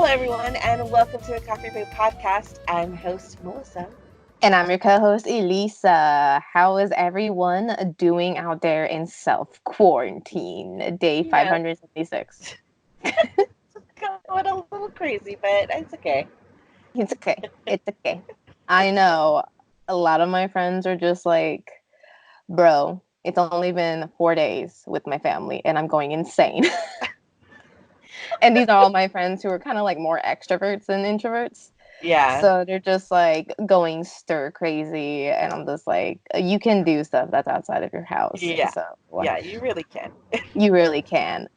everyone, and welcome to the Coffee Break Podcast. I'm host Melissa. And I'm your co-host, Elisa. How is everyone doing out there in self-quarantine? Day Yeah, 576. it's going a little crazy, but it's okay. It's okay. It's okay. I know a lot of my friends are just like, bro, it's only been 4 days with my family and I'm going insane. And these are all my friends who are kind of like more extroverts than introverts. Yeah, So they're just like going stir crazy. And I'm just like, you can do stuff that's outside of your house. yeah, So yeah, you really can. you really can.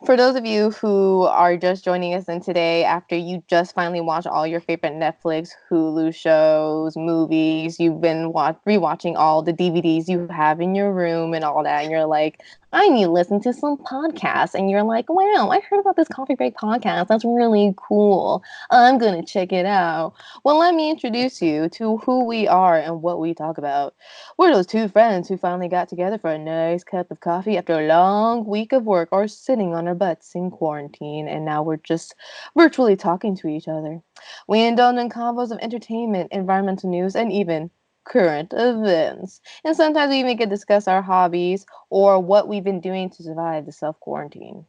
For those of you who are just joining us in today after you just finally watched all your favorite Netflix, Hulu shows, movies, you've been rewatching all the DVDs you have in your room and all that, and you're like, I need to listen to some podcasts. And you're like, wow, I heard about this Coffee Break podcast. That's really cool. I'm going to check it out. Well, let me introduce you to who we are and what we talk about. We're those two friends who finally got together for a nice cup of coffee after a long week of work or sitting on our butts in quarantine, and now we're just virtually talking to each other. We indulge in combos of entertainment, environmental news, and even current events. And sometimes we even get to discuss our hobbies or what we've been doing to survive the self quarantine.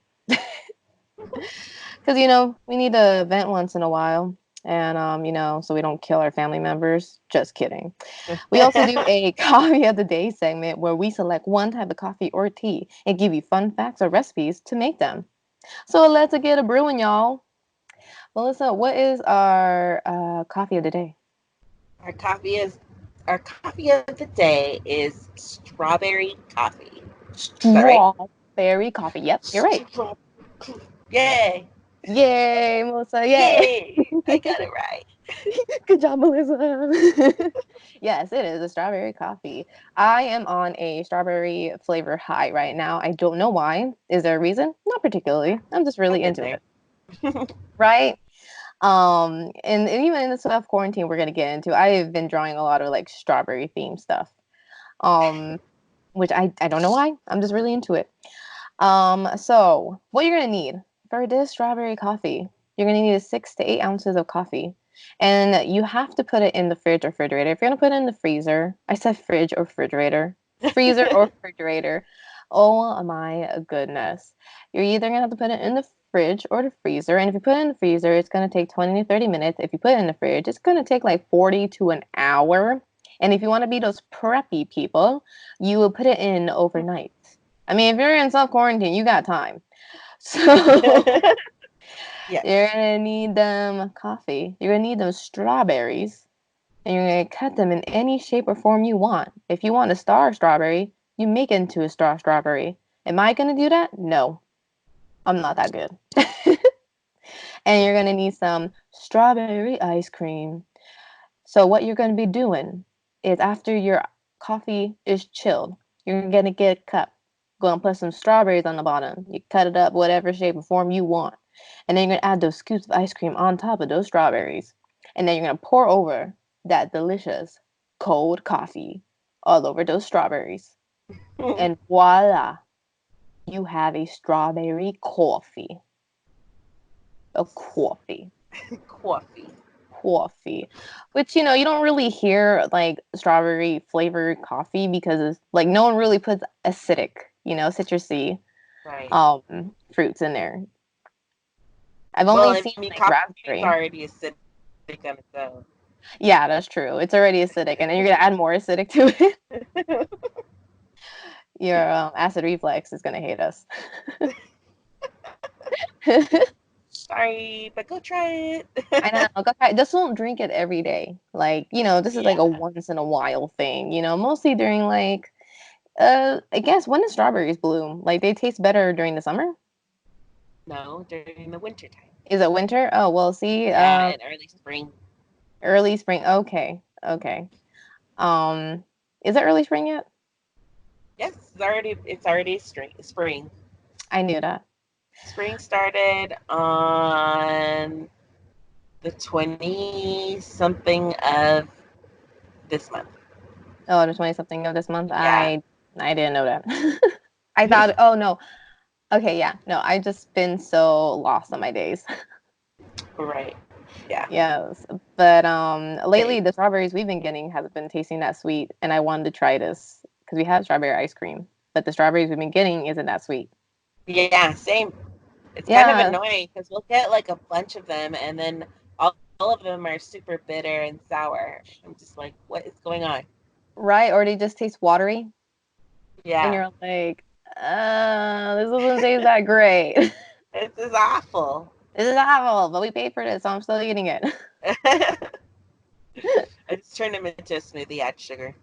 Because, we need to vent once in a while. And, so we don't kill our family members. Just kidding. We also do a coffee of the day segment where we select one type of coffee or tea and give you fun facts or recipes to make them. So let's get a brewing, y'all. Melissa, what is our coffee of the day? our coffee is our coffee of the day is strawberry coffee. Is that right? Strawberry coffee. Yep, you're right. Straw- Yay! Yay, Melissa, yay. Yay! I got it right. Good job, Melissa. Yes, it is a strawberry coffee. I am on a strawberry flavor high right now. I don't know why. Is there a reason? Not particularly. I'm just I've really been into there. it. Right? And even in the self quarantine we're gonna get into, I've been drawing a lot of like strawberry themed stuff. Um, which I don't know why. I'm just really into it. So what you're gonna need for this strawberry coffee, you're gonna need 6 to 8 ounces of coffee. And you have to put it in the fridge or refrigerator. If you're gonna put it in the freezer, I said fridge or refrigerator. Freezer or refrigerator. Oh my goodness. You're either gonna have to put it in the fridge or the freezer. And if you put it in the freezer, it's gonna take 20 to 30 minutes. If you put it in the fridge, it's gonna take like 40 to an hour. And if you want to be those preppy people, you will put it in overnight. I mean, if you're in self quarantine, you got time. So Yes. you're gonna need them coffee. You're gonna need them strawberries, and you're gonna cut them in any shape or form you want. If you want a star strawberry, you make it into a star strawberry. Am I gonna do that? No, I'm not that good. And you're gonna need some strawberry ice cream. So what you're gonna be doing is after your coffee is chilled, you're gonna get a cup. Go and put some strawberries on the bottom. You cut it up whatever shape or form you want. And then you're gonna add those scoops of ice cream on top of those strawberries. And then you're gonna pour over that delicious cold coffee all over those strawberries. And voila, you have a strawberry coffee. A coffee. Coffee. Coffee. Which, you don't really hear like strawberry flavored coffee because it's like no one really puts acidic, citrusy Right. fruits in there. I've Well, only I seen mean, like coffee's raspberry. already acidic on its own. Yeah, that's true. It's already acidic, and then you're gonna add more acidic to it. Your acid reflex is gonna hate us. Sorry, but go try it. I know. Just don't drink it every day. Like, this is like a Yeah. once in a while thing. Mostly during like, I guess when the strawberries bloom. Like they taste better during the summer. No, during the winter time. Is it winter? Oh well, see, Yeah, and early spring. early spring. Okay, okay. Um, is it early spring yet? Yes, it's already spring. I knew that. Spring started on the 20 something of this month. Oh, the 20 something of this month. Yeah. I didn't know that. I thought. Oh no. Okay, yeah. No, I just been so lost on my days. Right. Yeah. Yes, but lately Same. the strawberries we've been getting has been tasting that sweet, and I wanted to try this because we have strawberry ice cream, but the strawberries we've been getting isn't that sweet. Yeah, same. It's kind of Yeah, annoying because we'll get like a bunch of them and then all of them are super bitter and sour. I'm just like, what is going on? right. Or they just taste watery, and Yeah. you're like, this doesn't taste that great. This is awful. This is awful, but we paid for this, so I'm still eating it. I just turned them into a smoothie, add sugar.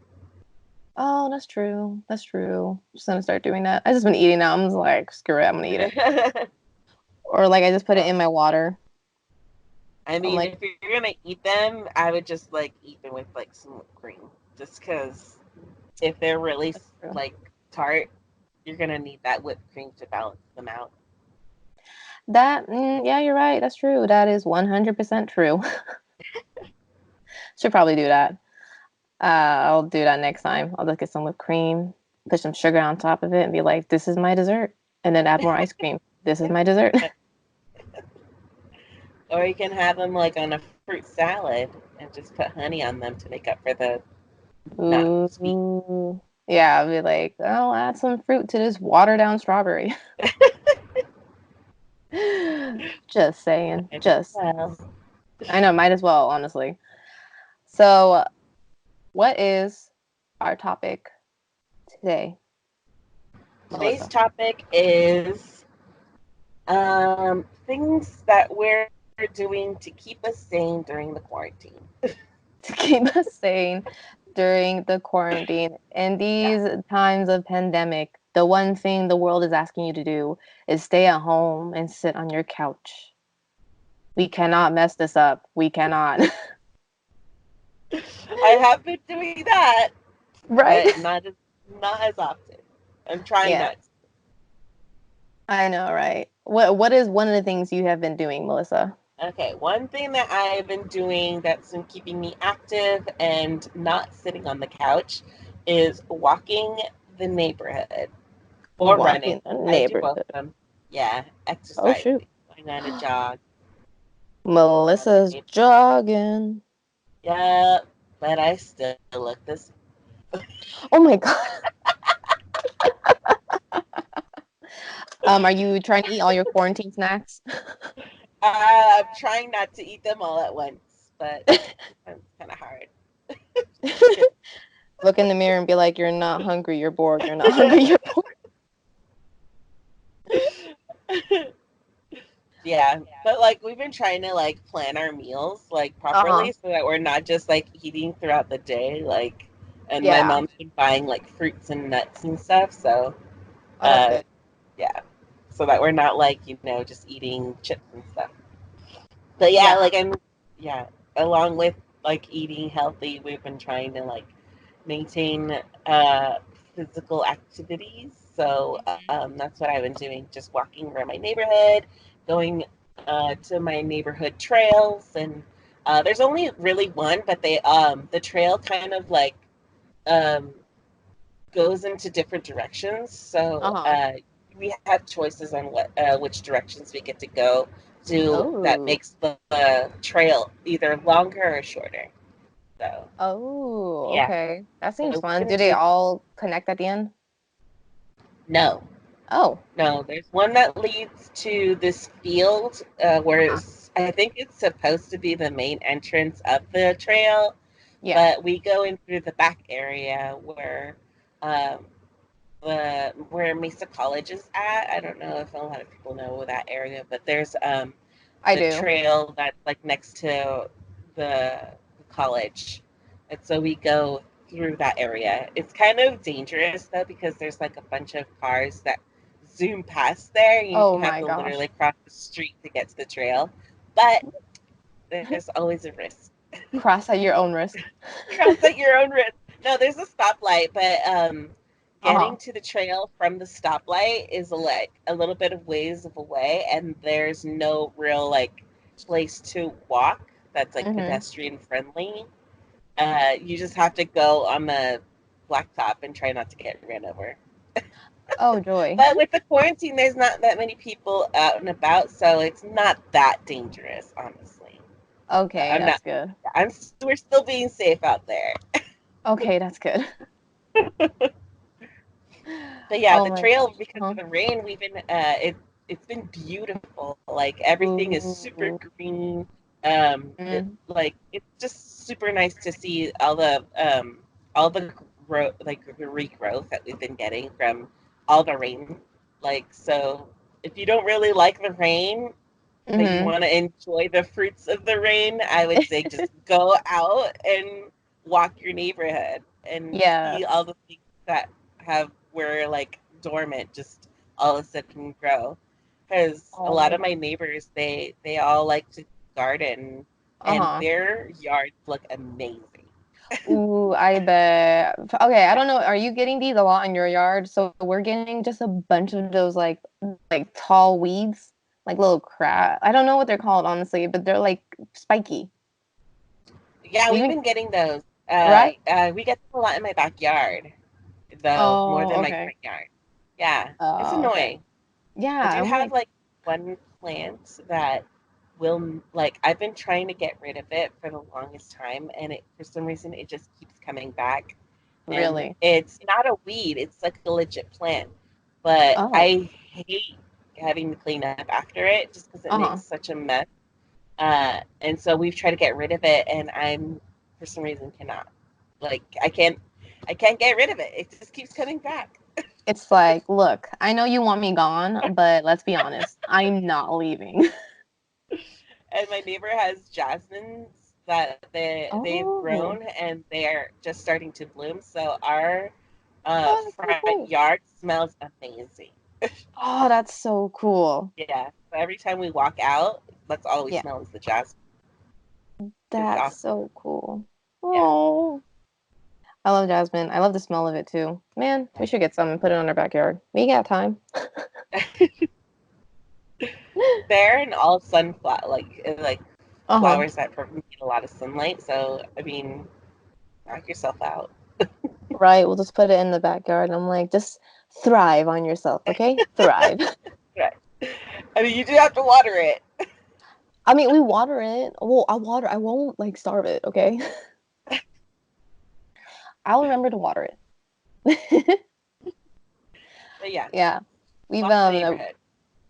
Oh, that's true. That's true. Just gonna start doing that. I just been eating now. I'm just like, screw it, I'm gonna eat it. Or like I just put it in my water. I I'm mean, like, if you're gonna eat them, I would just like eat them with like some whipped cream, just because if they're really that's true. like tart, you're gonna need that whipped cream to balance them out. Yeah, you're right. That's true. That is 100% true. Should probably do that. I'll do that next time. I'll just get some whipped cream, put some sugar on top of it, and be like, "This is my dessert," and then add more ice cream. This is my dessert. Or you can have them like on a fruit salad and just put honey on them to make up for the not sweet. Ooh, yeah. I'll be like, "I'll add some fruit to this watered down strawberry." Just saying. Might as Just. well. I know. Might as well, honestly. So, what is our topic today, Today's Melissa? topic is things that we're doing to keep us sane during the quarantine. To keep us sane during the quarantine. In Yeah. these times of pandemic, the one thing the world is asking you to do is stay at home and sit on your couch. We cannot mess this up. We cannot. I have been doing that, Right? but not as often. I'm trying Yeah, not to. I know, right? What is one of the things you have been doing, Melissa? Okay, one thing that I've been doing that's been keeping me active and not sitting on the couch is walking the neighborhood or running. Walking the I do both neighborhood. of them. Yeah, Oh exercising, shoot. going on a jog around the Melissa's neighborhood. jogging. Yeah, but I still look this. Oh my god. Are you trying to eat all your quarantine snacks? I'm trying not to eat them all at once, but it's kind of hard. Look in the mirror and be like, "You're not hungry. You're bored. You're not hungry. You're bored." Yeah, but like we've been trying to like plan our meals like Uh-huh. properly so that we're not just like eating throughout the day, like, and my Yeah. mom's been buying like fruits and nuts and stuff, so Oh, that's uh good. yeah, so that we're not like, just eating chips and stuff. But yeah, Yeah. like yeah, along with like eating healthy, we've been trying to like maintain physical activities. So that's what I've been doing, just walking around my neighborhood, going to my neighborhood trails, and there's only really one, but the trail kind of like um, goes into different directions. So Uh-huh. we have choices on what which directions we get to go to that Oh. makes the trail either longer or shorter. So Oh, yeah, okay. That so seems we've fun. been Do they doing all connect at the end? no. Oh. No, there's one that leads to this field where Uh-huh. I think it's supposed to be the main entrance of the trail, Yeah. but we go in through the back area um, where Mesa College is at. I don't know if a lot of people know that area, but there's I the do. trail that's like next to the college, and so we go through that area. It's kind of dangerous though because there's like a bunch of cars that zoom past there. You Oh have my to gosh. literally cross the street to get to the trail, but there's always a risk. Cross at your own risk. Cross at your own risk. No, there's a stoplight, but Uh-huh. getting to the trail from the stoplight is like a little bit of ways of away, and there's no real like place to walk that's like Mm-hmm. pedestrian friendly. You just have to go on the blacktop and try not to get ran over. Oh, joy. But with the quarantine, there's not that many people out and about, so it's not that dangerous, honestly. Okay, I'm that's not. good. We're still being safe out there. Okay, that's good. But yeah, Oh the my trail gosh. because Uh-huh. of the rain, we've been it's been beautiful. Like everything is super Ooh. green. Mm. Like it's just super nice to see all the growth, like the regrowth that we've been getting from all the rain. Like so, if you don't really like the rain, but you Mm-hmm. want to enjoy the fruits of the rain, I would say just go out and walk your neighborhood and see all Yes. the things that have were like dormant just all of a sudden grow. Because a Oh lot my of my God. neighbors, they all like to garden, and Uh-huh. their yards look amazing. Ooh, I bet. Okay, I don't know. Are you getting these a lot in your yard? So we're getting just a bunch of those like tall weeds, like little crab. I don't know what they're called honestly, but they're like spiky. Yeah, We we've even been getting those. right? We get them a lot in my backyard, though, more Oh, than my okay. front yard. Yeah, it's Oh, okay. annoying. I Yeah, do I'm have like, like one plant that will like I've been trying to get rid of it for the longest time, and it for some reason it just keeps coming back. And really? it's not a weed, it's like a legit plant. But Oh, I hate having to clean up after it just because it makes uh-huh. such a mess. And so we've tried to get rid of it, and I'm for some reason cannot. Like I can't get rid of it. It just keeps coming back. It's like, look, I know you want me gone, but let's be honest, I'm not leaving. And my neighbor has jasmines that they've Oh, grown and they're just starting to bloom. So our oh, that's so front cool. yard smells amazing. Oh, that's so cool. Yeah. So every time we walk out, that's all we Yeah, smell is the jasmine. It's that's awesome. so cool. Yeah. Oh, I love jasmine. I love the smell of it too. Man, we should get some and put it on our backyard. We got time. They're an all sunflower, like Uh-huh. flowers that need a lot of sunlight. So I mean, knock yourself out. Right, we'll just put it in the backyard. I'm like, just thrive on yourself, okay? Thrive. Right. I mean, you do have to water it. I mean, we water it. Well, I won't like starve it, okay? I'll remember to water it. But yeah, Yeah. We've walk the neighborhood.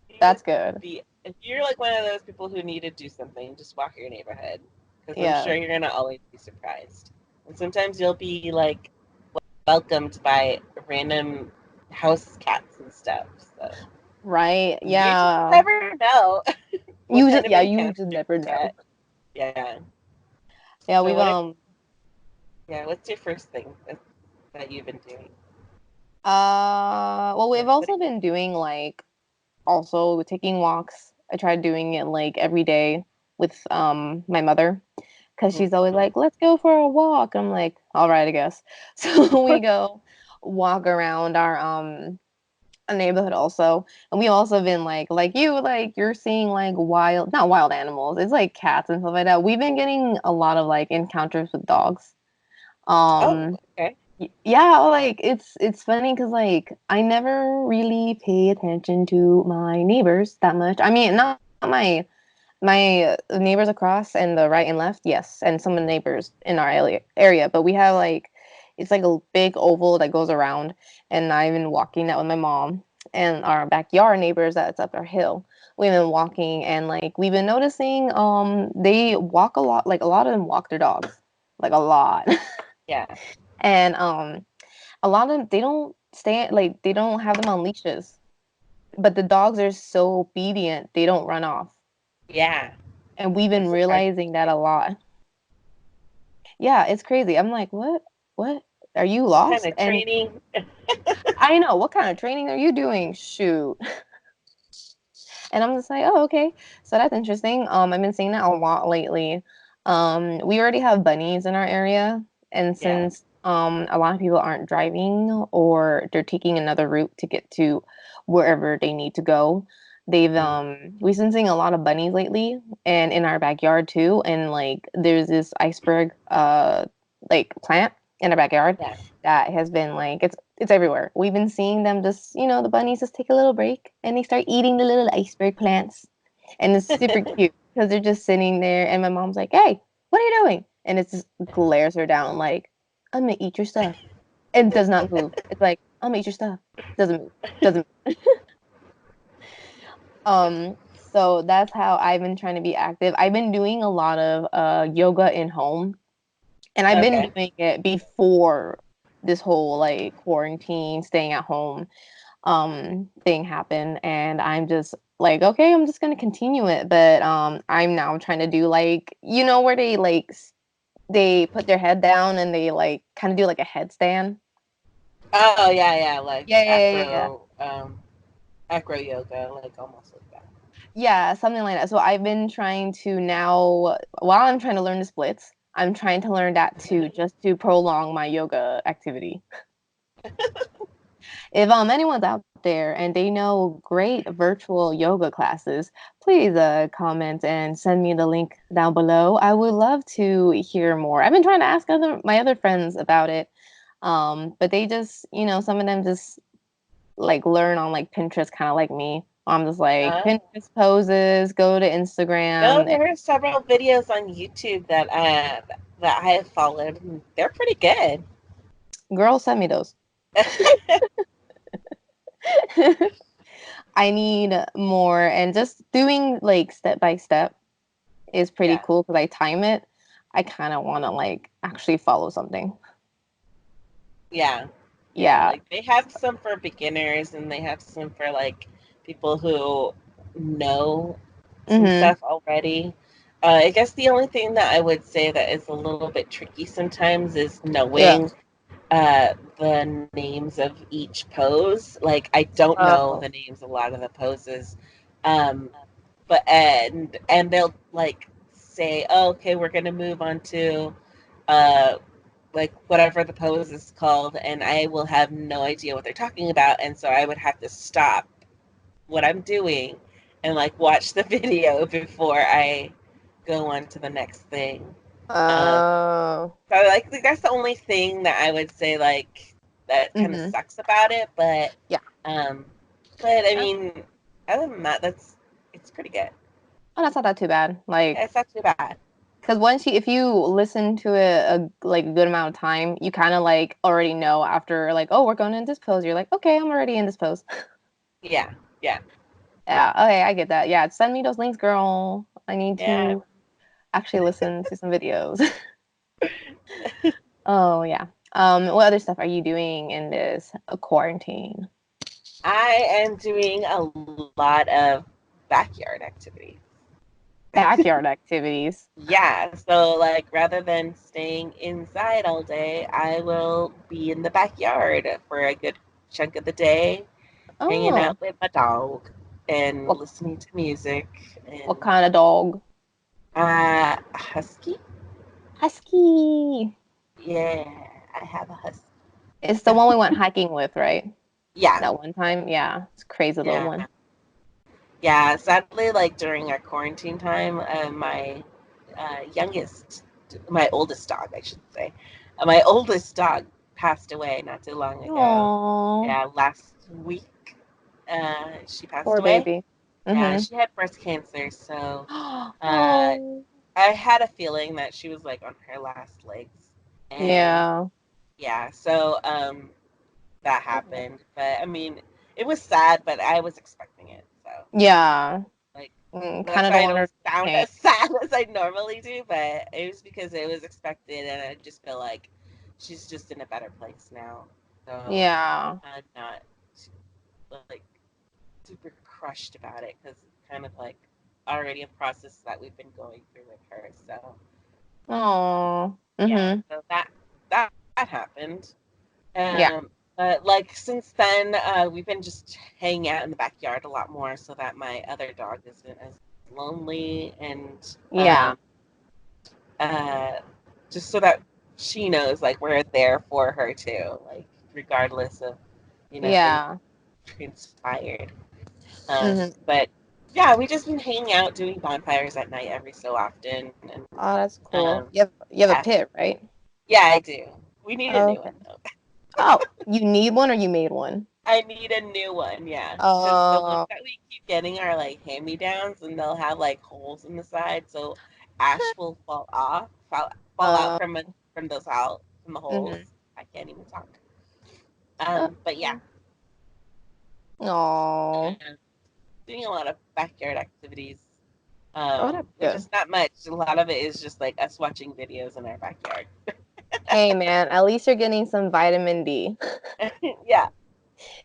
You that's would good. be if you're like one of those people who need to do something, just walk your neighborhood because I'm Yeah. sure you're gonna always be surprised. And sometimes you'll be like welcomed by random house cats and stuff. So Right. you just Yeah. never know what kind of You encounter just you never know. get. Yeah. Yeah, So we've what? What's your first thing that you've been doing? well, we've What? also been doing like also taking walks. I tried doing it like every day with my mother because Mhm. she's always like, "Let's go for a walk." I'm like, "All right, I guess." So we go walk around our neighborhood also, and we also been like you like you're seeing like wild not wild animals. It's like cats and stuff like that. We've been getting a lot of like encounters with dogs. Oh, Um, okay. yeah, like it's funny because like I never really pay attention to my neighbors that much. I mean, not my neighbors across and the right and left, yes, and some of the neighbors in our area. But we have like it's like a big oval that goes around, and I've been walking that with my mom and our backyard neighbors that's up our hill. We've been walking and like we've been noticing they walk a lot, like a lot of them walk their dogs, like a lot. Yeah. And a lot of them they don't stay like they don't have them on leashes, but the dogs are so obedient they don't run off, Yeah. and we've I'm been surprised. realizing that a lot. Yeah, it's crazy. I'm like, what are you What kind lost? of And training? I know, what kind of training are you doing? Shoot. And I'm just like, oh, okay, so that's interesting. I've been seeing that a lot lately. We already have bunnies in our area, and Yeah. since a lot of people aren't driving or they're taking another route to get to wherever they need to go, they've Mhm. we've been seeing a lot of bunnies lately, and in our backyard too. And like, there's this iceberg like plant in our backyard Yeah. that has been like it's everywhere. We've been seeing them just, the bunnies just take a little break and they start eating the little iceberg plants. And it's super cute because they're just sitting there. And my mom's like, hey, what are you doing? And it just glares her down like, I'm going to eat your stuff. And does not move. It's like, I'm going to eat your stuff. Doesn't move. Doesn't move. So that's how I've been trying to be active. I've been doing a lot of yoga in home. And I've been Okay. doing it before this whole like quarantine, staying at home thing happened. And I'm just like, okay, I'm just gonna continue it. But I'm now trying to do like, where they like they put their head down and they like kind of do like a headstand. Oh yeah, yeah, like Yeah, yeah, yeah, yeah. acro yoga, like almost like that. Yeah, something like that. So I've been trying to now, while I'm trying to learn the splits, I'm trying to learn that too, just to prolong my yoga activity. If anyone's out there and they know great virtual yoga classes, please comment and send me the link down below. I would love to hear more. I've been trying to ask my other friends about it, but they just, some of them just like learn on like Pinterest, kind of like me. I'm just like Uh, Pinterest poses, go to no, Instagram. there are several videos on YouTube that I have followed. And they're pretty good. Girl, send me those. I need more, and just doing like step by step is pretty Yeah, cool because I time it. I kind of want to like actually follow something. yeah, yeah. Yeah. Like they have some for beginners, and they have some for like people who know some Mm-hmm. stuff already. I guess the only thing that I would say that is a little bit tricky sometimes is Yeah. knowing the names of each pose. Like I don't know Oh. the names of a lot of the poses, um, but they'll like say, oh, okay, we're gonna move on to uh, like whatever the pose is called, and I will have no idea what they're talking about, and so I would have to stop what I'm doing and like watch the video before I go on to the next thing. Um, Oh. so like that's the only thing that I would say like that kind of Mm-hmm. sucks about it, Yeah. um, but I Uh, mean, other than that, it's pretty good. Oh, that's not that too bad. Yeah, Like, it's not too bad. because if you listen to it like a good amount of time, you kind of like already know after like, oh, we're going in this pose. You're like, okay, I'm already in this pose. Yeah, yeah, Yeah. Okay, I get that. Yeah. Send me those links, girl. I need yeah. to actually listen to some videos. Oh yeah. What other stuff are you doing in this quarantine? I am doing a lot of backyard activities. Backyard activities. Yeah, so like rather than staying inside all day, I will be in the backyard for a good chunk of the day, hanging Oh, out with my dog and what listening to music what and kind of dog? husky. Husky. Yeah, I have a husky. It's the one we went hiking with, right? Yeah, That one time. Yeah, it's a crazy little yeah, one. yeah. Sadly, like during our quarantine time, my youngest, my oldest dog, I should say, my oldest dog passed away not too long ago. Oh, Yeah, last week, she passed poor away. baby. Yeah, Mm-hmm. she had breast cancer, so uh, Oh, I had a feeling that she was like on her last legs, and yeah. yeah, so that happened. But I mean, it was sad, but I was expecting it, so Yeah. like Kind that's of why don't I want don't her to sound pain. as sad as I normally do. But it was because it was expected, and I just feel like she's just in a better place now, so Yeah. I'm not like super crushed about it because it's kind of like already a process that we've been going through with her. So Oh. yeah, Mm-hmm. so that happened. Yeah. But like since then, we've been just hanging out in the backyard a lot more, so that my other dog isn't as lonely, and Yeah. uh, just so that she knows like we're there for her too, like regardless of things Yeah. transpired. Mm-hmm. But yeah, we just been hanging out, doing bonfires at night every so often, and Oh, that's um, cool. You have a yeah, pit, right? yeah, I do. We need a Oh, new okay. one though. Oh, you need one or you made one? I need a new one, yeah. Because the ones Uh, that we keep getting are like hand-me-downs, and they'll have like holes in the side, so ash will fall out uh, from those out from the mm-hmm. holes. I can't even talk. Uh, But yeah, oh, uh, doing a lot of backyard activities. oh, that's Which good. is not much. A lot of it is just like us watching videos in our backyard. Hey, man, at least you're getting some vitamin D. Yeah,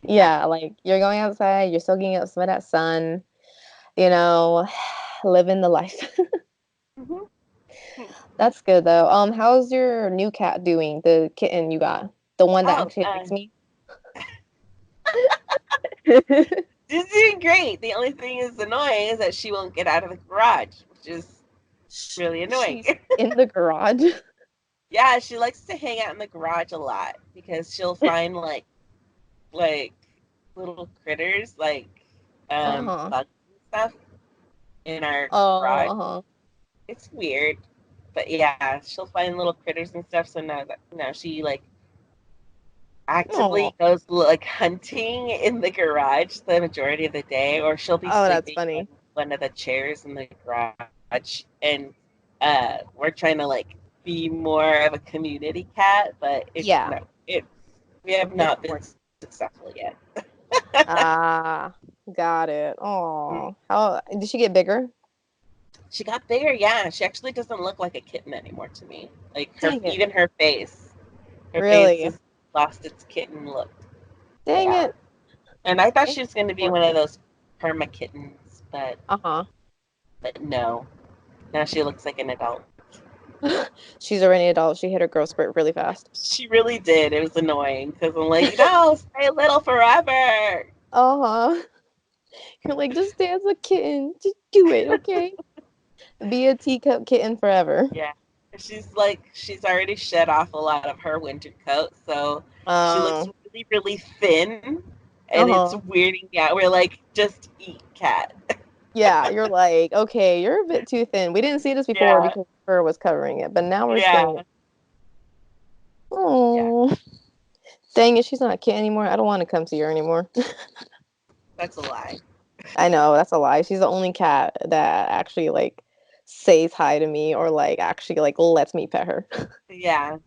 yeah. Yeah, like you're going outside, you're soaking up some of that sun, you know, living the life. Hmm. That's good though. How's your new cat doing? The kitten you got, the one that Oh, actually likes me. she's doing great. The only thing is annoying is that she won't get out of the garage, which is really annoying. She's in the garage. Yeah, she likes to hang out in the garage a lot because she'll find like little critters like Uh-huh. bugs and stuff in our Oh, garage. uh-huh. It's weird, but yeah, she'll find little critters and stuff. So now she like Oh, actively goes like hunting in the garage the majority of the day, or she'll be oh, that's sleeping on funny. one of the chairs in the garage, and we're trying to like be more of a community cat, but it's Yeah, no, it we have it's not been more. successful yet. Ah, got it. Mm. Oh, how did she get bigger? She got bigger, yeah. She actually doesn't look like a kitten anymore to me. Like her, Dang it. even her face Really? has lost its kitten look. Dang Yeah, it. and I thought Dang she it. was going to be Poor one of thing. those perma kittens, Uh-huh. but no. Now she looks like an adult. She's already an adult. She hit her growth spurt really fast. She really did. It was annoying because I'm like, no, stay little forever. Uh-huh. You're like, just stay as a kitten. Just do it, okay? Be a teacup kitten forever. Yeah. She's already shed off a lot of her winter coat, so she looks Oh, really, really thin, and it's uh-huh. weirding me out. We're like, just eat, cat. Yeah, you're like, okay, you're a bit too thin. We didn't see this before Yeah, because fur was covering it, but now we're seeing yeah, it. yeah. Oh, dang it, she's not a kitten anymore. I don't want to come to her anymore. That's a lie. I know, that's a lie. She's the only cat that actually like says hi to me or like actually like lets me pet her. Yeah,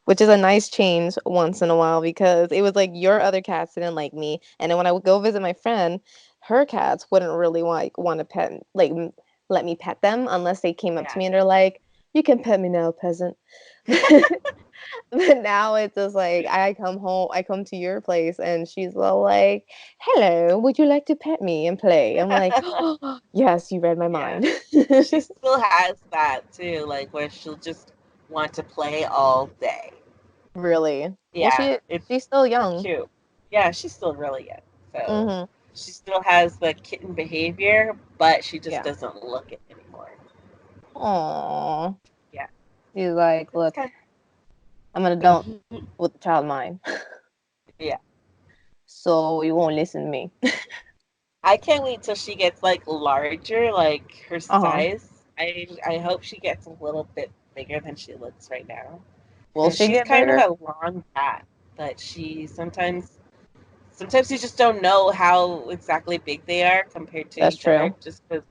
Which is a nice change once in a while because it was like your other cats didn't like me, and then when I would go visit my friend, her cats wouldn't really want to pet let me pet them unless they came up to yeah. me and they're like, "You can pet me now, peasant." But now it's just like I come home, I come to your place, and she's all like, "Hello, would you like to pet me and play?" I'm like, "Oh, yes, you read my Yeah. mind." She still has that too, like where she'll just want to play all day. Really? Well, Yeah, it's she's still super young. cute. Yeah, she's still really young. So Mm-hmm. she still has the kitten behavior, but she just Yeah. doesn't look it anymore. Aww. Yeah. She's like, It's look, kind I'm an of, adult with a child mind, yeah. so you won't listen to me. I can't wait till she gets like larger, like her Uh-huh. size. I hope she gets a little bit bigger than she looks right now. Will Because she she's get kind of bigger? a long cat, but she sometimes you just don't know how exactly big they are compared to That's each other, true. just because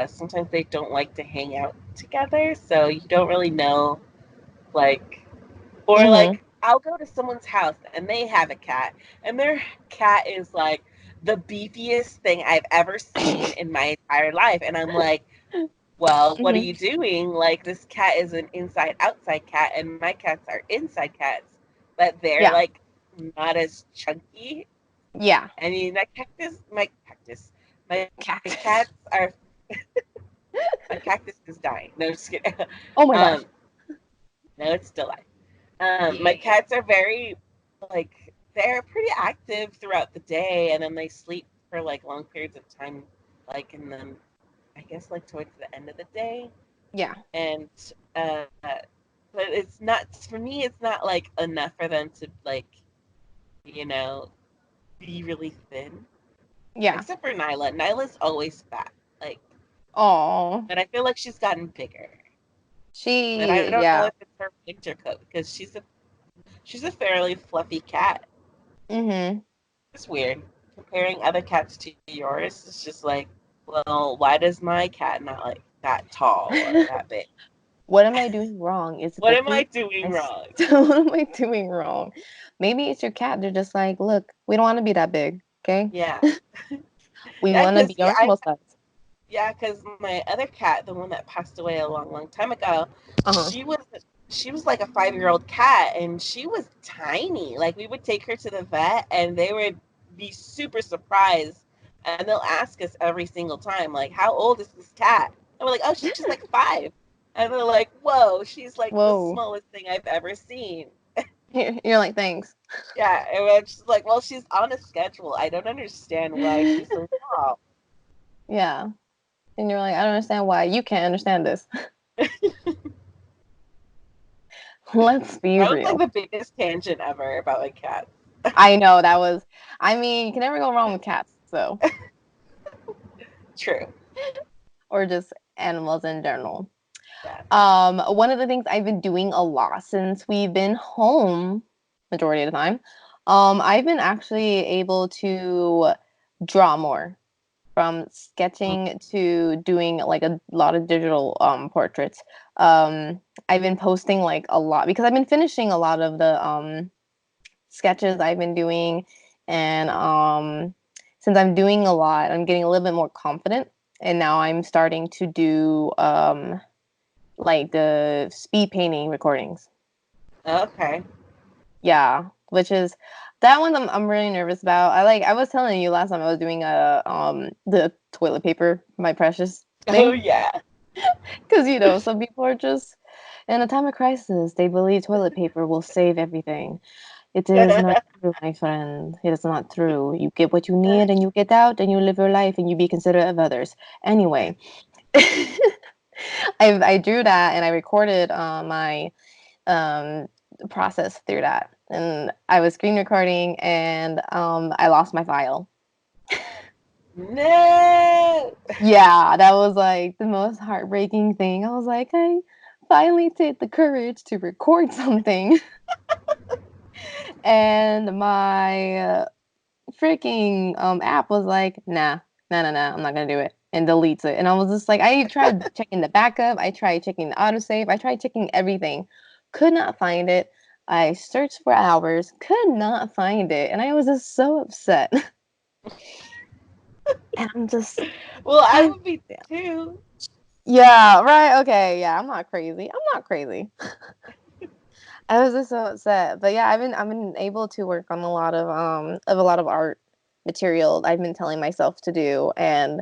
sometimes they don't like to hang out together, so you don't really know, like, or Mm-hmm. like I'll go to someone's house and they have a cat, and their cat is like the beefiest thing I've ever seen in my entire life, and I'm like, well, what are Mm-hmm. you doing? Like, this cat is an inside outside cat, and my cats are inside cats, but they're Yeah. like not as chunky. Yeah. I mean, my Cactus. cats are my cactus is dying. No, just kidding. Oh my um, gosh. no, it's still alive. My Yeah. cats are very they're pretty active throughout the day, and then they sleep for like long periods of time, like in the I guess like towards the end of the day, Yeah. and but it's not for me. It's not like enough for them to like you know be really thin. Yeah. Except for Nyla. Nyla's always fat. Like, Oh. but I feel like she's gotten bigger. But I She, don't know yeah. if it's her winter coat because She's a fairly fluffy cat. Mm-hmm. It's weird. Comparing other cats to yours, it's just like, well, why does my cat not like that tall or that big? What am I doing wrong? Is it What the am I food? doing I s- wrong? what am I doing wrong? Maybe it's your cat. They're just like, look, we don't want to be that big, okay? Yeah, We yeah, want to because be our normal size. yeah, because my other cat, the one that passed away a long, long time ago, Uh-huh. she was like a 5-year-old cat, and she was tiny. Like we would take her to the vet, and they would be super surprised, and they'll ask us every single time, like, "How old is this cat?" And we're like, "Oh, she's like 5." And they're like, "Whoa, she's like the Whoa. smallest thing I've ever seen." You're like, thanks. Yeah, and I'm just like, "Well, she's on a schedule. I don't understand why she's so small." Yeah. And you're like, I don't understand why you can't understand this. Let's be That was like real. the biggest tangent ever about like cats. I know that was, I mean, you can never go wrong with cats, so, True. or just animals in general. Yeah. One of the things I've been doing a lot since we've been home, majority of the time, I've been actually able to draw more, from sketching to doing like a lot of digital portraits. I've been posting like a lot because I've been finishing a lot of the sketches I've been doing, and since I'm doing a lot, I'm getting a little bit more confident, and now I'm starting to do like the speed painting recordings. Okay. Yeah, which is that one I'm really nervous about. I was telling you last time I was doing a the toilet paper, my precious Oh thing, yeah. because some people are just in a time of crisis they believe toilet paper will save everything. It is not true, my friend. It is not true. You get what you need and you get out and you live your life and you be considerate of others. Anyway, I drew that and I recorded my um, process through that. And I was screen recording and I lost my file. No. Yeah, that was like the most heartbreaking thing. I was like, I finally take the courage to record something. And my freaking app was like, nah, nah, nah, nah, I'm not gonna do it, and deletes it. And I was just like, I tried checking the backup, I tried checking the autosave, I tried checking everything, could not find it. I searched for hours, could not find it, and I was just so upset. And I'm just, Well, I I, would be too. yeah, right, okay, yeah, I'm not crazy. I'm not crazy. I was just so upset. But yeah, I've been able to work on a lot of art material I've been telling myself to do, and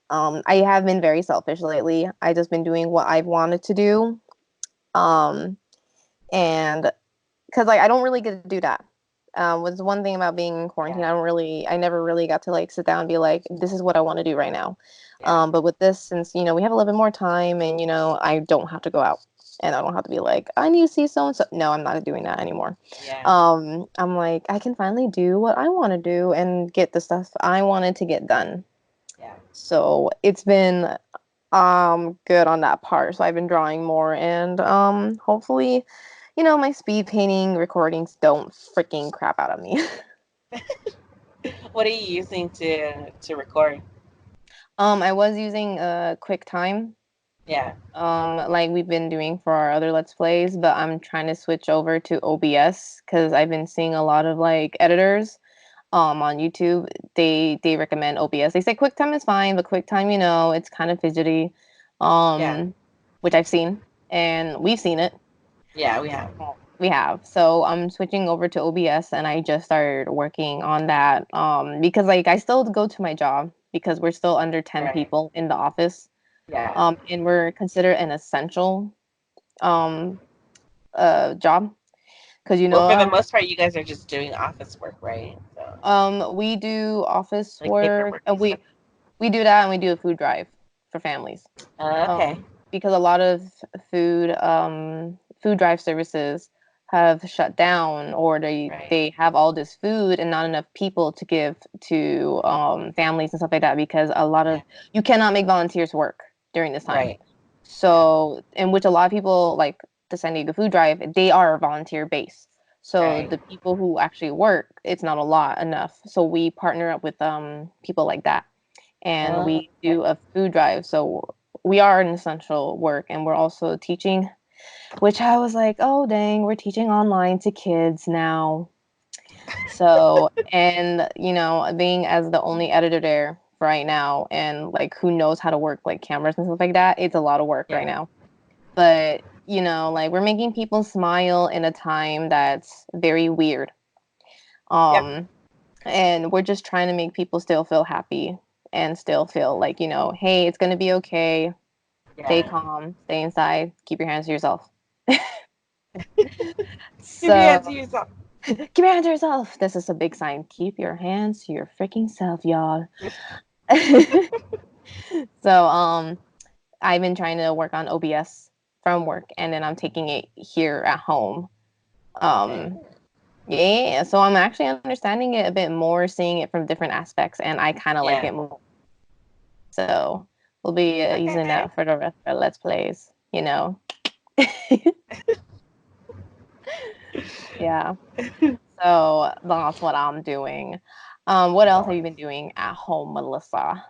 I have been very selfish lately. I just been doing what I've wanted to do. Um and because like I don't really get to do that. Was one thing about being in quarantine. Yeah. I never really got to like sit down and be like, this is what I want to do right now. Yeah. But with this, since we have a little bit more time, and I don't have to go out, and I don't have to be like, I need to see so and so. No, I'm not doing that anymore. Yeah. I'm like, I can finally do what I want to do and get the stuff I wanted to get done. Yeah. So it's been good on that part. So I've been drawing more, and hopefully my speed painting recordings don't freaking crap out of me. What are you using to record? I was using QuickTime, Yeah. like we've been doing for our other Let's Plays, but I'm trying to switch over to OBS because I've been seeing a lot of like editors on YouTube. They recommend OBS. They say QuickTime is fine, but QuickTime, it's kind of fidgety, Yeah. um, which I've seen and we've seen it. Yeah. We have. We have. So I'm switching over to OBS and I just started working on that because like I still go to my job because we're still under 10 Right. people in the office. Yeah. And we're considered an essential um job because Well, for the most part, you guys are just doing office work, right? So we do office like work paperwork and stuff. we do that and we do a food drive for families. Okay. Because a lot of food drive services have shut down, or Right. they have all this food and not enough people to give to families and stuff like that, because a lot Yeah. of you cannot make volunteers work during this time. Right. Yeah. So in which a lot of people like the San Diego food drive, they are volunteer based. So Right. the people who actually work, it's not a lot enough. So we partner up with people like that, and Oh, we okay. do a food drive. So we are an essential work, and we're also teaching, which I was like, oh dang, we're teaching online to kids now. So, and being as the only editor there right now, and like who knows how to work like cameras and stuff like that, it's a lot of work right Yeah. now. But like we're making people smile in a time that's very weird. Yep. Um, and we're just trying to make people still feel happy and still feel like, hey, it's gonna be okay. Stay Yeah. calm, stay inside, keep your hands to yourself. Give your So hand to yourself. keep your hands to yourself. This is a big sign. Keep your hands to your freaking self, y'all. So I've been trying to work on OBS from work, and then I'm taking it here at home. Okay. Um yeah, so I'm actually understanding it a bit more, seeing it from different aspects, and I kind of like Yeah. it more. So we'll be using Okay. that for the rest of our Let's Plays. Yeah. So that's what I'm doing. What else have you been doing at home, Melissa?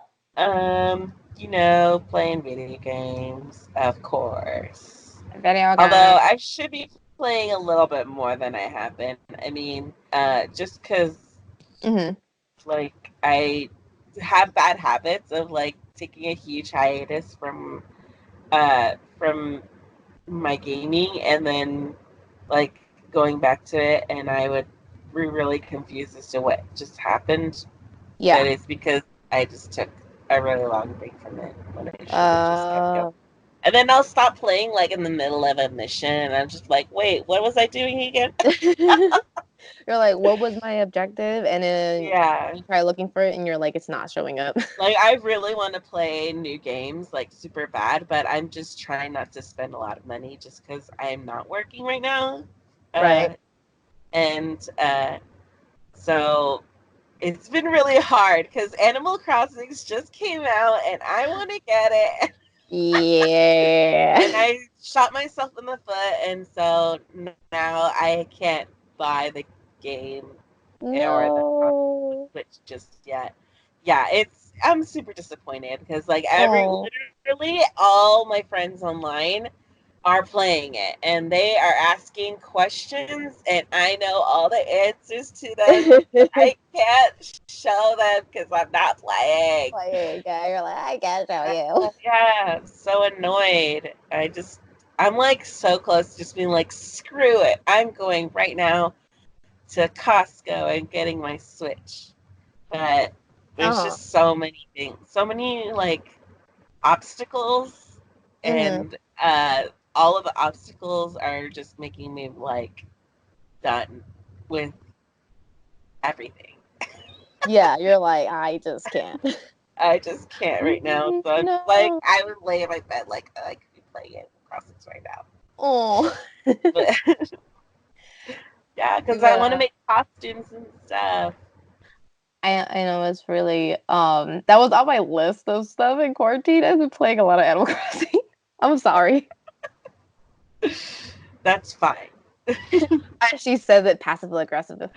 Playing video games, of course. Video Although game. I should be playing a little bit more than I have been. I mean, just because Mm-hmm. like I have bad habits of like taking a huge hiatus from my gaming and then like going back to it, and I would be really confused as to what just happened. But Yeah. it's because I just took a really long break from it when I should have just kept going. Uh, And then I'll stop playing like in the middle of a mission, and I'm just like, wait, what was I doing again? you're like, what was my objective? And then Yeah. you try looking for it, and you're like, it's not showing up. Like I really want to play new games like super bad, but I'm just trying not to spend a lot of money just because I'm not working right now. Right. Uh, and so it's been really hard because Animal Crossings just came out and I want to get it. Yeah. And I shot myself in the foot, and so now I can't buy the game or the No. Switch just yet. Yeah, I'm super disappointed because like Oh. literally all my friends online are playing it and they are asking questions and I know all the answers to them, but I can't show them because I'm not playing. Like, yeah, you're like, I can't show you. Yeah, I'm so annoyed. I'm like so close to just being like, screw it. I'm going right now to Costco and getting my Switch. But there's Uh-huh. just so many things, so many like obstacles, Mm-hmm. and all of the obstacles are just making me like done with everything. Yeah, you're like, I just can't. I just can't right now. So I'm just like, No. I would lay in my bed like I could be playing Animal Crossings right now. Oh. But yeah, because I want to Yeah. make costumes and stuff. I know it's really that was on my list of stuff in quarantine. I've been playing a lot of Animal Crossing. I'm sorry. That's fine. She says it passive aggressive.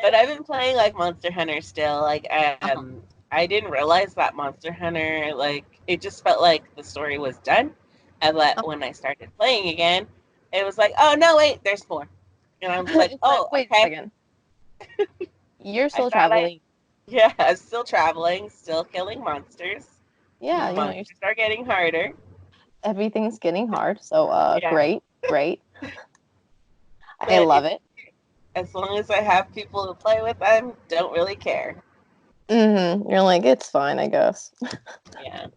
But I've been playing like Monster Hunter still. Like Uh-huh. I didn't realize that Monster Hunter like it just felt like the story was done. And that when I started playing again, it was like, oh no, wait, there's more. And I was like, It's like, oh, wait a okay. second. You're I still thought I traveling. yeah, I'm still traveling, still killing monsters. Yeah, you're Monsters are getting harder. everything's getting hard. So Yeah. great, great. I But love it's it. as long as I have people to play with, I don't really care. You're like, it's fine, I guess. Yeah.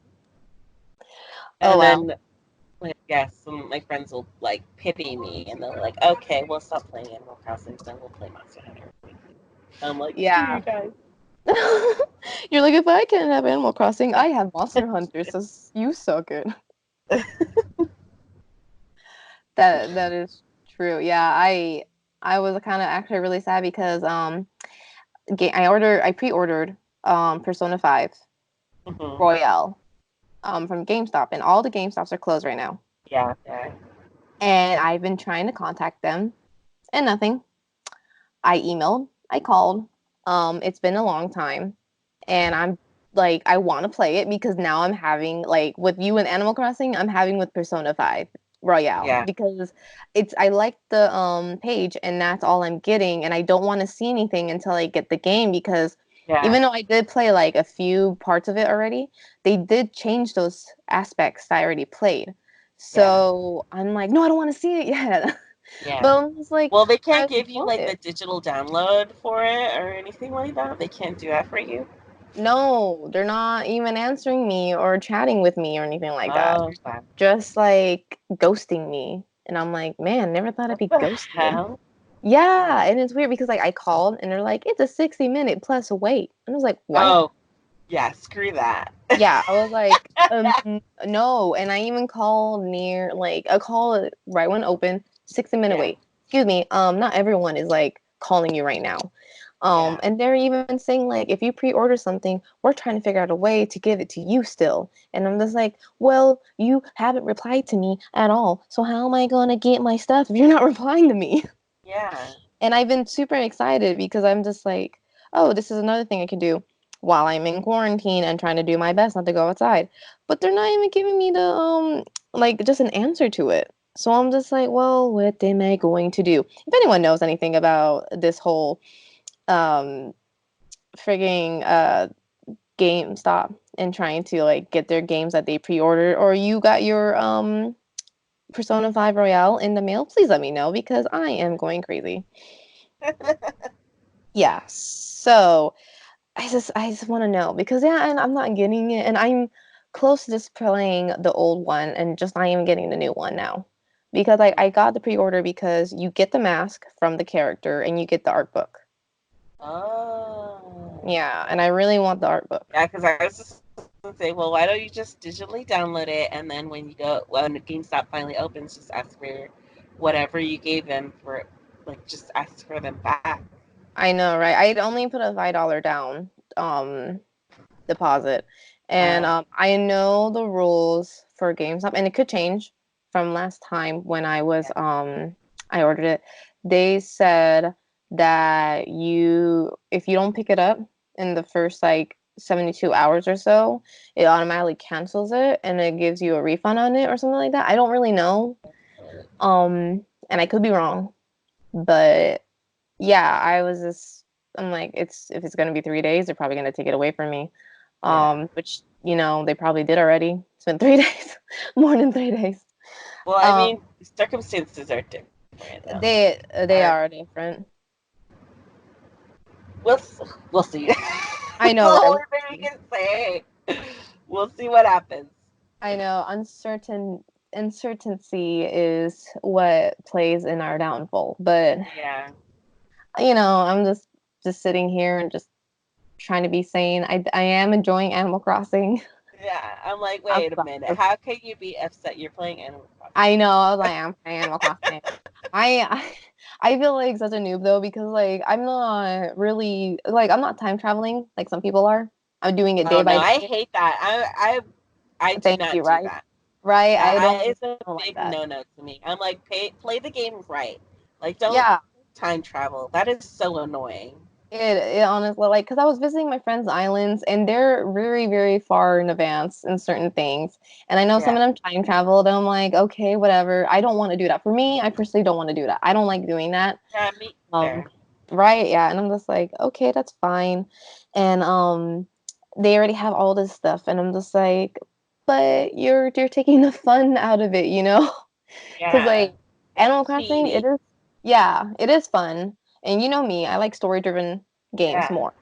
Oh And wow. then like yeah, some of my friends will like pity me and they're like, okay, we'll stop playing Animal Crossing, then we'll play Monster Hunter. I'm like, screw you Yeah. guys. You're like, if I can't have Animal Crossing, I have Monster Hunter, so you suck it. That is true. Yeah, I was kind of actually really sad because I pre-ordered Persona 5 Hmm. Royale from GameStop, and all the GameStops are closed right now. Yeah, yeah. And I've been trying to contact them and nothing. I emailed, I called. It's been a long time, and I'm like, I want to play it because now I'm having like with you and Animal Crossing, I'm having with Persona 5 Royale Yeah, because it's I like the page and that's all I'm getting, and I don't want to see anything until I get the game because yeah, even though I did play like a few parts of it already, they did change those aspects that I already played. yeah, So I'm like, no, I don't want to see it yet. yeah. But I'm just like, Well, they I can't give you want like the it. digital download for it or anything like that. They can't do that for you. No, they're not even answering me or chatting with me or anything like that. Oh, wow. Just like ghosting me. And I'm like, man, never thought I'd What be the ghosted. hell? Yeah, and it's weird because like I called and they're like, it's a 60-minute plus wait. And I was like, what? Oh, yeah, screw that. Yeah, I was like, no. And I even called near like a call right when open, 60-minute Yeah, wait. Excuse me, not everyone is like calling you right now. yeah, And they're even saying like if you pre-order something, we're trying to figure out a way to give it to you still. And I'm just like, well, you haven't replied to me at all. So how am I gonna get my stuff if you're not replying to me? yeah, And I've been super excited because I'm just like, oh, this is another thing I can do while I'm in quarantine and trying to do my best not to go outside. But they're not even giving me the like just an answer to it. So I'm just like, well, what am I going to do? If anyone knows anything about this whole um frigging GameStop and trying to like get their games that they pre-ordered, or you got your Persona 5 Royale in the mail, please let me know because I am going crazy. Yeah. So I just want to know because yeah, and I'm not getting it, and I'm close to just playing the old one and just not even getting the new one now, because I got the pre-order because you get the mask from the character and you get the art book. Oh. Yeah, and I really want the art book. Yeah, because I was just gonna say, well, why don't you just digitally download it, and then when GameStop finally opens, just ask for whatever you gave them for, like, just ask for them back. I know, right? I'd only put a $5 down deposit, and Uh, I know the rules for GameStop, and it could change from last time when yeah, I ordered it. They said that you if you don't pick it up in the first like 72 hours or so, it automatically cancels it and it gives you a refund on it or something like that. I don't really know. And I could be wrong, but yeah, I'm like, it's if it's gonna be 3 days, they're probably gonna take it away from me. yeah. Which, they probably did already. It's been 3 days, more than 3 days. Well, I Um, mean, circumstances are different, though. they are different. We'll we'll see. I That's the know, right? only thing we can say. We'll see what happens. I know uncertainty is what plays in our downfall. But Yeah, I'm just sitting here and just trying to be sane. I am enjoying Animal Crossing. yeah. I'm like, I'm wait a minute. sorry. How can you be upset? You're playing Animal Crossing. I know. I was like, I'm playing Animal Crossing. I feel like such a noob though because like I'm not really like I'm not time traveling like some people are. I'm doing it Oh day no, by I day. hate that. I do Thank you, not do right? that. Right? That is a Don't like big that. no no to me. I'm like, play the game right. Like, don't Yeah, time travel. That is so annoying. it honestly like because I was visiting my friends' islands and they're very very far in advance in certain things, and I know some Yeah, of them time traveled. And I'm like, okay, whatever. I don't want to do that. For me, I personally don't want to do that. I don't like doing that. yeah, me Um, either. right, yeah, and I'm just like, okay, that's fine. And they already have all this stuff, and I'm just like, but you're taking the fun out of it, you know? Because Yeah, like it's Animal Crossing, cheating. yeah, it is fun. And you know me, I like story-driven games Yeah, more.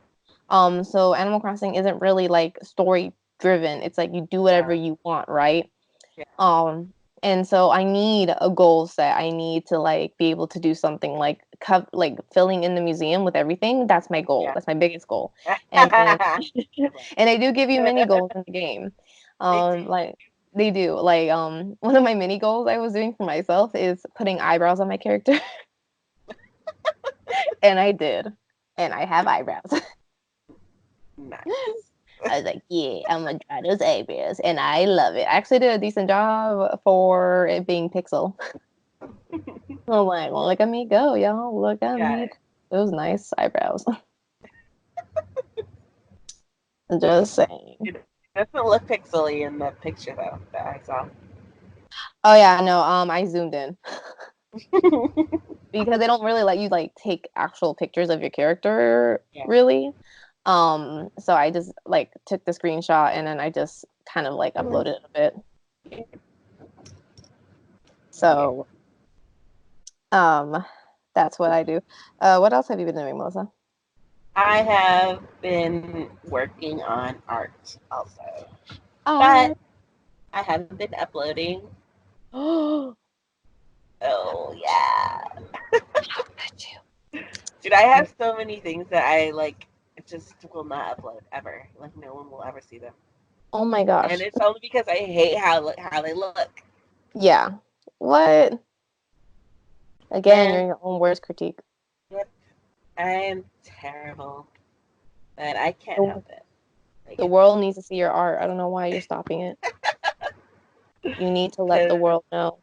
So Animal Crossing isn't really like story driven. It's like you do whatever no, you want, right? yeah, Um, and so I need a goal set. I need to like be able to do something like like filling in the museum with everything. That's my goal. yeah. That's my biggest goal. And Good luck. and they do give you mini goals in the game. They do. Like they do. Like one of my mini goals I was doing for myself is putting eyebrows on my character, and I did. And I have eyebrows. Nice. I was like, yeah, I'm gonna try those eyebrows, and I love it. I actually did a decent job for it being pixel. I'm like, well, look at me go, y'all. Look at Yeah, me. Those nice eyebrows. Just saying. it doesn't look pixely in the picture though that I saw. Oh yeah, no, I zoomed in because they don't really let you like take actual pictures of your character, Yeah, really. So I just like took the screenshot and then I just kind of like yeah, uploaded it a bit. yeah. So, um, that's what I do. What else have you been doing, Melissa? I have been working on art also, but Art. I haven't been uploading. Oh, Oh yeah, at dude, I you. have so many things that I like just will not upload ever. Like no one will ever see them, Oh my and gosh. it's only because I hate how they look. Yeah. What? Again, Man, you're your own worst critique. yep, I am terrible, but I can't The, help it. Like the it's world needs to see your art. I don't know why you're stopping it. You need to let the because world know.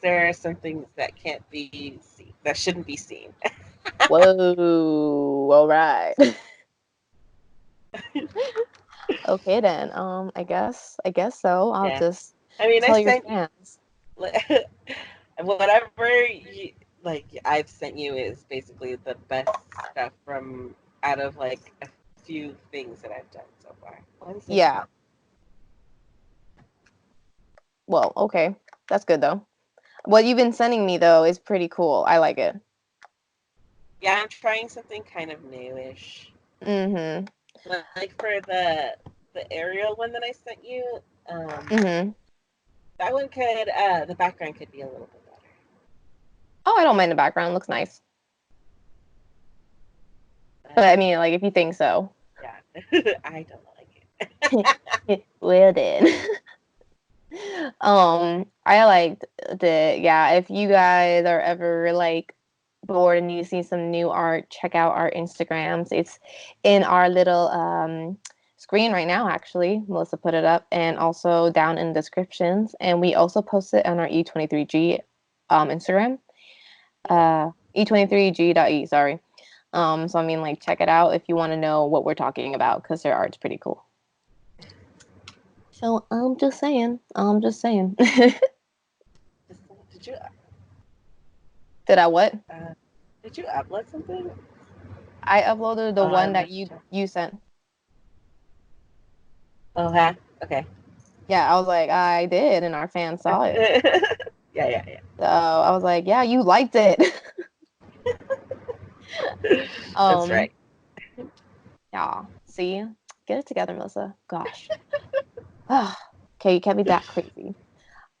there are some things that can't be seen, that shouldn't be seen. Whoa. All right. Okay then. I guess so. I'll Yeah, just I mean, I tell your sent you fans. whatever like I've sent you is basically the best stuff from out of like a few things that I've done so far. What is this Yeah. about? Well, okay. That's good though. What you've been sending me though is pretty cool. I like it. Yeah, I'm trying something kind of newish. Mm-hmm. Like for the aerial one that I sent you, Mm-hmm. that one could the background could be a little bit Oh, I don't mind the background. It looks nice. But better. I mean, like if you think so. Yeah, I don't like Well then. I liked yeah, if you guys are ever like bored and you see some new art, check out our Instagrams. It's in our little screen right now actually. Melissa put it up and also down in the descriptions. And we also post it on our E23G Instagram. it. E23G.e, sorry. So I mean like check it out if you want to know what we're talking about because their art's pretty cool. So I'm just saying. I'm just saying. Did you Did I what? uh, did you upload something? I uploaded the one On that you sent. oh, huh? Okay. Yeah, I was like, I did, and our fans saw it. Yeah. So I was like, yeah, you liked it. That's um, right. yeah. See, get it together, Melissa. Gosh. Okay, you can't be that crazy.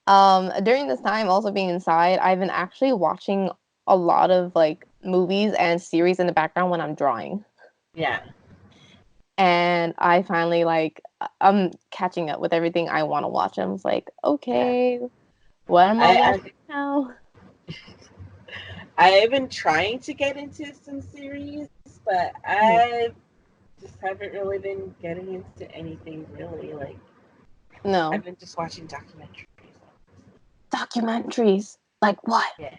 During this time, also being inside, I've been actually watching a lot of like movies and series in the background when I'm drawing. Yeah. And I finally like I'm catching up with everything I want to watch. I was like, Yeah. okay, what am I I, watching now? I've been trying to get into some series, but Mhm. I just haven't really been getting into anything really. Like I've No. been just watching documentaries. Documentaries. Like what? Yeah.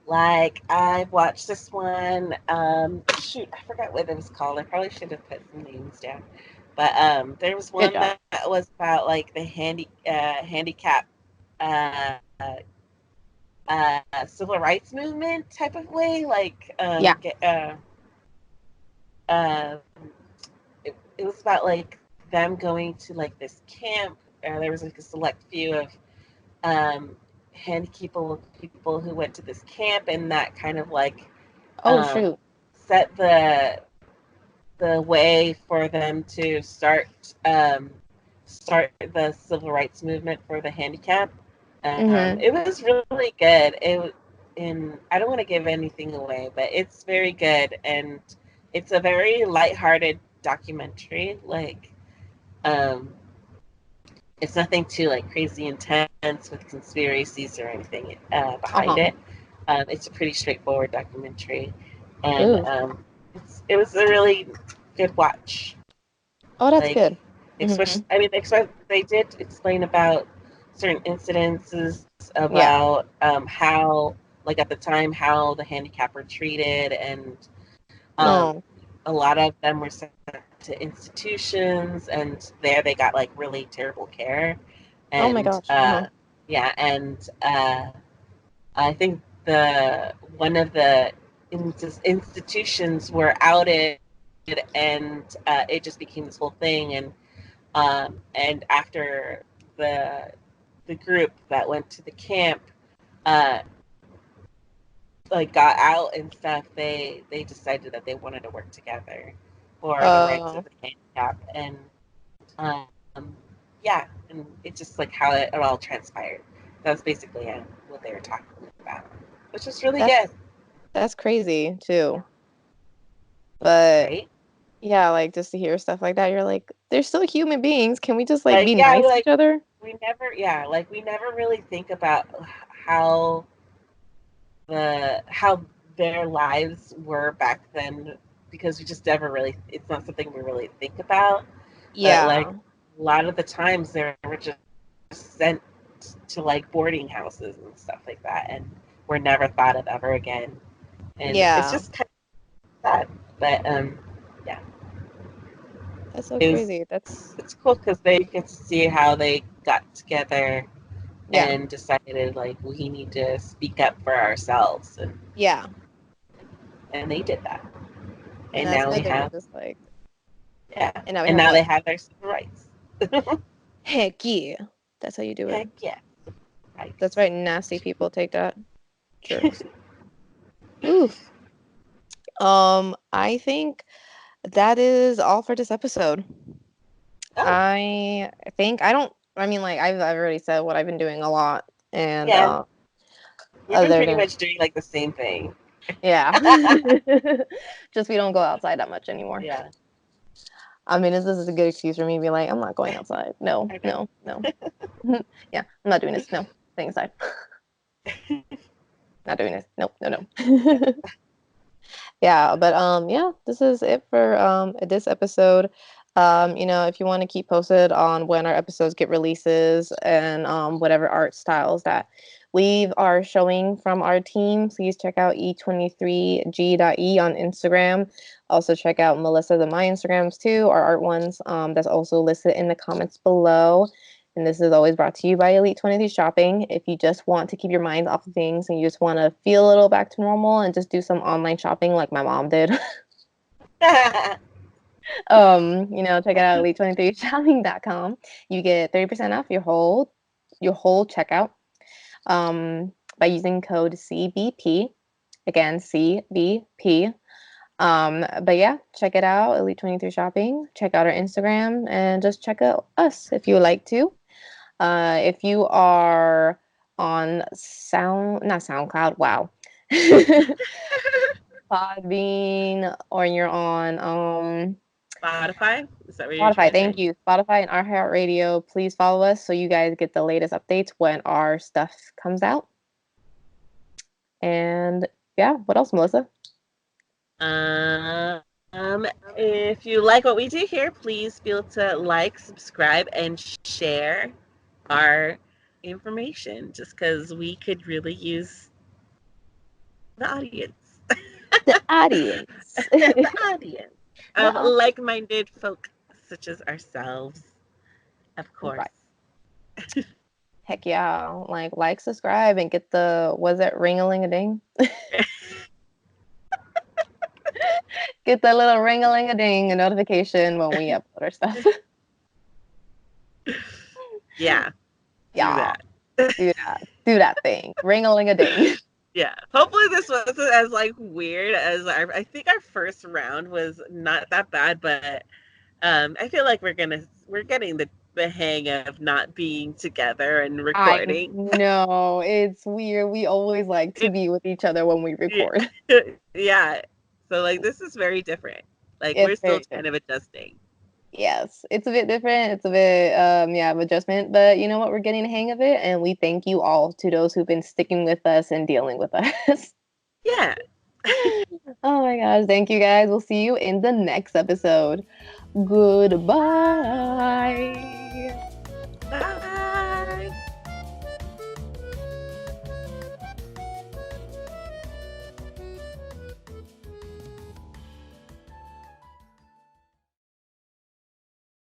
Like I watched this one. Shoot, I forgot what it was called. I probably should have put some names down. But there was Good one job. that was about like the handicap uh, civil rights movement type of way. Like Yeah. uh, it was about like them going to like this camp. There was like a select few of um, people who went to this camp, and that kind of like Oh um, shoot. set the way for them to start the civil rights movement for the handicap. Mm-hmm. It was really good. And I don't want to give anything away, but it's very good, and it's a very lighthearted documentary. Like, um, it's nothing too like crazy intense with conspiracies or anything behind Uh-huh. it. It's a pretty straightforward documentary, and Ooh. it was a really good watch. Oh, that's Like, good. Mm-hmm. they did explain about certain incidences Yeah. about how, like at the time, how the handicapped were treated, and um, Oh. a lot of them were sent to institutions, and there they got like really terrible care, Oh my and gosh. Uh-huh. yeah, and I think the one of the institutions were outed, and it just became this whole thing, and after the the group that went to the camp uh, like got out and stuff, they decided that they wanted to work together for the rights of Oh, the handicap, and yeah, and it's just like how it all transpired. That was basically what they were talking about, which was really good, that's crazy too. But right? yeah, like just to hear stuff like that, you're like, they're still human beings. Can we just like Like be yeah, nice to each like other? we never really think about how how their lives were back then, because we just never really, it's not something we really think about. But like Yeah. a lot of the times they were just sent to like boarding houses and stuff like that, and were never thought of ever again. And it's just Yeah. kind of sad. But yeah, That's so it was crazy. That's it's cool because they get to see how they got together yeah. and decided like we need to speak up for ourselves, Yeah. and they did that. And And that's now we good. They were have, just like, yeah, and now we and have now they what? have their civil rights. Heck yeah. That's how you do it. Heck yeah, That's rights. right. Nasty people take that. Jerks. Oof. I think that is all for this episode. Oh, I think I don't. I mean, like I've already said what I've been doing a lot, and yeah, we've been other pretty than much doing like the same thing. yeah, just we don't go outside that much anymore. Yeah, I mean, this is a good excuse for me to be like, I'm not going outside. No, I know. no, no. Yeah, I'm not doing this. No, staying inside. Not doing this. Nope, no, no. Yeah, but yeah, this is it for this episode. If you want to keep posted on when our episodes get releases and whatever art styles that we are showing from our team, please check out e23g.e on Instagram. Also check out Melissa's and my Instagrams too, our art ones. That's also listed in the comments below. And this is always brought to you by Elite 23 Shopping. If you just want to keep your mind off of things and you just want to feel a little back to normal and just do some online shopping like my mom did, check it out elite23shopping.com. You get 30% off your whole checkout by using code CBP. Again, CBP. But yeah, check it out, Elite 23 Shopping. Check out our Instagram and just check out us if you would like to. If you are on not SoundCloud, wow. Podbean, or you're on Spotify? Is that what you're Spotify, trying to thank say? you. Spotify and iHeartRadio, please follow us so you guys get the latest updates when our stuff comes out. And yeah, what else, Melissa? If you like what we do here, please feel to like, subscribe, and share our information, just because we could really use the audience. The audience. The audience The of like-minded folk such as ourselves, of course. right. Heck yeah. Like, subscribe, and get the, was it ring-a-ling-a-ding? Get the little ring-a-ling-a-ding, a notification when we upload our stuff. Yeah, do Yeah, that. do that. Do that thing. Ring-a-ling-a-ding. Yeah. Hopefully this wasn't as like weird as I think our first round was not that bad, but I feel like we're getting the hang of not being together and I recording. know. It's weird. We always like to It, be with each other when we record. yeah. So like this is very different. Like we're It's still very kind different. of adjusting. Yes, it's a bit different. It's a bit, yeah, of adjustment. But you know what? We're getting the hang of it, and we thank you all to those who've been sticking with us and dealing with us. Yeah. Oh my gosh, thank you guys. We'll see you in the next episode. Goodbye. Bye.